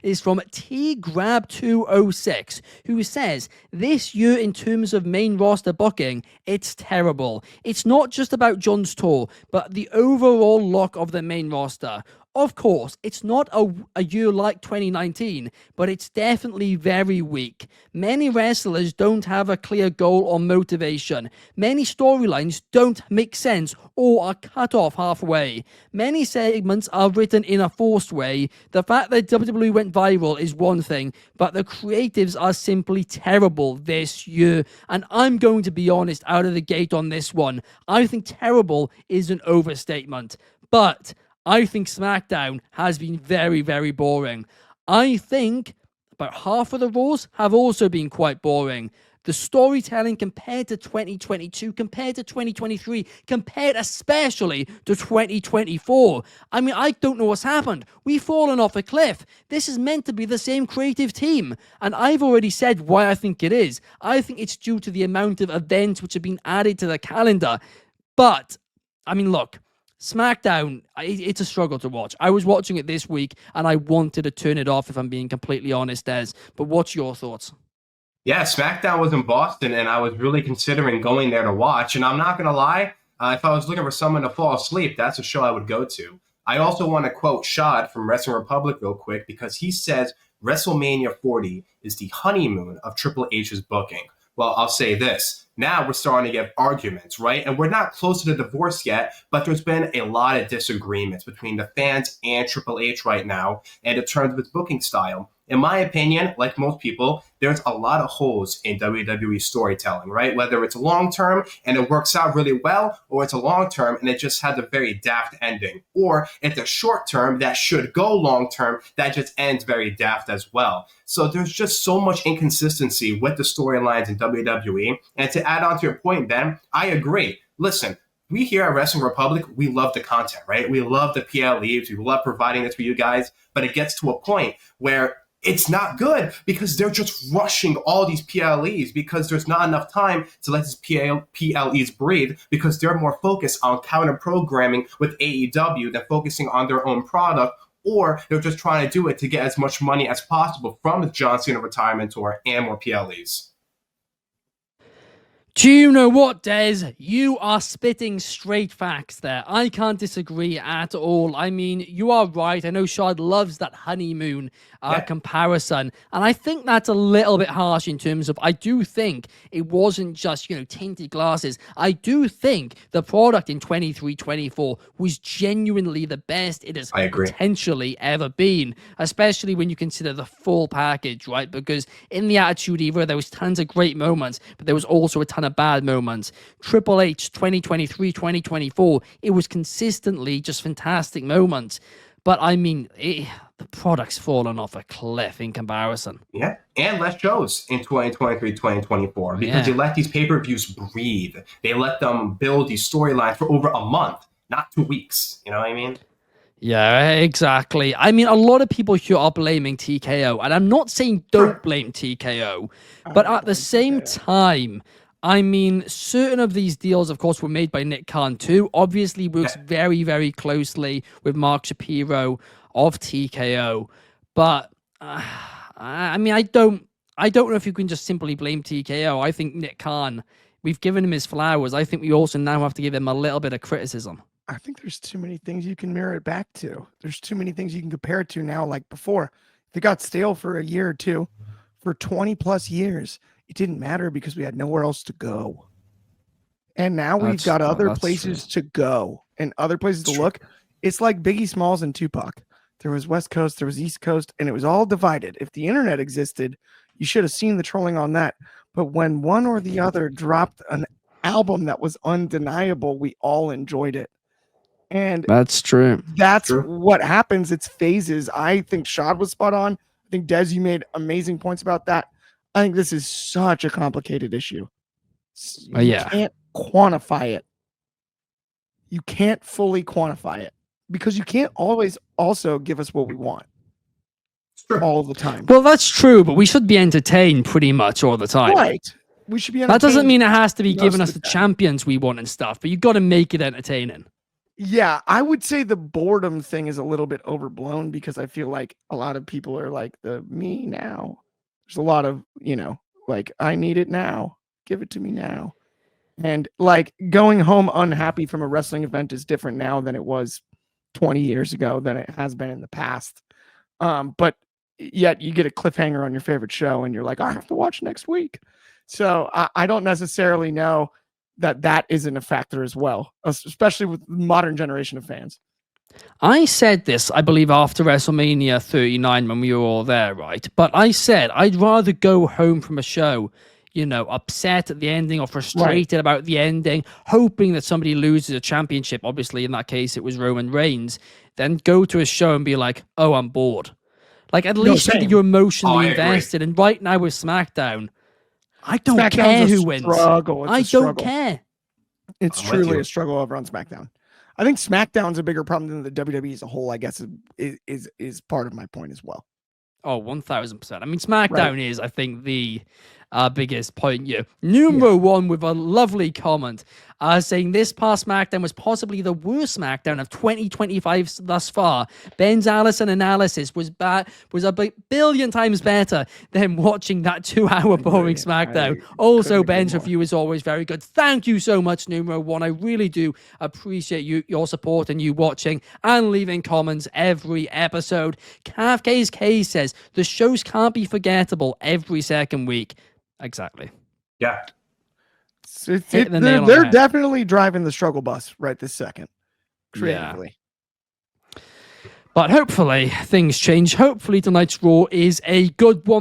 is from TGrab206, who says, this year in terms of main roster booking, it's terrible. It's not just about John's tour, but the overall look of the main roster. Of course, it's not a year like 2019, but it's definitely very weak. Many wrestlers don't have a clear goal or motivation. Many storylines don't make sense or are cut off halfway. Many segments are written in a forced way. The fact that WWE went viral is one thing, but the creatives are simply terrible this year. And I'm going to be honest out of the gate on this one. I think terrible is an overstatement. But I think SmackDown has been very, very boring. I think about half of the Raws have also been quite boring. The storytelling compared to 2022, compared to 2023, compared especially to 2024. I mean, I don't know what's happened. We've fallen off a cliff. This is meant to be the same creative team. And I've already said why I think it is. I think it's due to the amount of events which have been added to the calendar. But, I mean, look. SmackDown, it's a struggle to watch. I was watching it this week, and I wanted to turn it off, if I'm being completely honest, Des. But what's your thoughts? Yeah, SmackDown was in Boston, and I was really considering going there to watch. And I'm not going to lie, if I was looking for someone to fall asleep, that's a show I would go to. I also want to quote Shad from Wrestling Republic real quick, because he says WrestleMania 40 is the honeymoon of Triple H's booking. Well, I'll say this. Now we're starting to get arguments, right? And we're not close to the divorce yet, but there's been a lot of disagreements between the fans and Triple H right now, and in terms of its booking style. In my opinion, like most people, there's a lot of holes in WWE storytelling, right? Whether it's long-term and it works out really well, or it's a long-term and it just has a very daft ending. Or it's a short-term that should go long-term that just ends very daft as well. So there's just so much inconsistency with the storylines in WWE. And to add on to your point, Ben, I agree. Listen, we here at Wrestling Republic, we love the content, right? We love the PLEs. We love providing this for you guys. But it gets to a point where it's not good because they're just rushing all these PLEs because there's not enough time to let these PLEs breathe because they're more focused on counter programming with AEW than focusing on their own product, or they're just trying to do it to get as much money as possible from the John Cena retirement tour and more PLEs. Do you know what, Des? You are spitting straight facts there. I can't disagree at all. I mean, you are right. I know Shad loves that honeymoon comparison. And I think that's a little bit harsh in terms of, I do think it wasn't just, tinted glasses. I do think the product in 23-24 was genuinely the best it has potentially ever been, especially when you consider the full package, right? Because in the Attitude Era, there was tons of great moments, but there was also a ton of bad moments. Triple H 2023, 2024, it was consistently just fantastic moments. But I mean, the product's fallen off a cliff in comparison. Yeah, and less shows in 2023, 2024 because they let these pay-per-views breathe. They let them build these storylines for over a month, not 2 weeks. You know what I mean? Yeah, exactly. I mean, a lot of people here are blaming TKO, and I'm not saying don't blame TKO, but at the same time, I mean, certain of these deals, of course, were made by Nick Khan too. Obviously, works very, very closely with Mark Shapiro of TKO. But I mean, I don't know if you can just simply blame TKO. I think Nick Khan, we've given him his flowers. I think we also now have to give him a little bit of criticism. I think there's too many things you can mirror it back to. There's too many things you can compare it to now. Like before, if it got stale for a year or two, for 20 plus years, it didn't matter because we had nowhere else to go. And now we've got other places to go and other places to look. It's like Biggie Smalls and Tupac. There was West Coast, there was East Coast, and it was all divided. If the internet existed, you should have seen the trolling on that. But when one or the other dropped an album that was undeniable, we all enjoyed it. And that's true. That's what happens. It's phases. I think Shad was spot on. I think, Des, you made amazing points about that. I think this is such a complicated issue. You can't quantify it. You can't fully quantify it because you can't always also give us what we want all the time. Well, that's true, but we should be entertained pretty much all the time. Right. We should be entertained. That doesn't mean it has to be giving us the champions we want and stuff, but you've got to make it entertaining. Yeah, I would say the boredom thing is a little bit overblown because I feel like a lot of people are like the me now. There's a lot of, like I need it now. Give it to me now. And like going home unhappy from a wrestling event is different now than it was 20 years ago than it has been in the past. But yet you get a cliffhanger on your favorite show and you're like, I have to watch next week. So I don't necessarily know that isn't a factor as well, especially with modern generation of fans. I said this, I believe, after WrestleMania 39 when we were all there, right? But I said I'd rather go home from a show, upset at the ending or frustrated about the ending, hoping that somebody loses a championship. Obviously, in that case, it was Roman Reigns. Then go to a show and be like, oh, I'm bored. Like, at least you're emotionally invested. And right now with SmackDown, I don't care who wins. I don't care. It's truly a struggle over on SmackDown. I think SmackDown's a bigger problem than the WWE as a whole, I guess, is part of my point as well. Oh, 1000%. I mean, SmackDown is, I think, the biggest point here. Numero one with a lovely comment saying this past SmackDown was possibly the worst SmackDown of 2025 thus far. Ben's Allison analysis was a billion times better than watching that 2-hour boring SmackDown. Also, Ben's review is always very good. Thank you so much, Numero one. I really do appreciate your support and you watching and leaving comments every episode. Kafka's K says the shows can't be forgettable every second week. Exactly. Yeah. They're definitely driving the struggle bus right this second, creatively. Yeah. But hopefully things change. Hopefully tonight's Raw is a good one.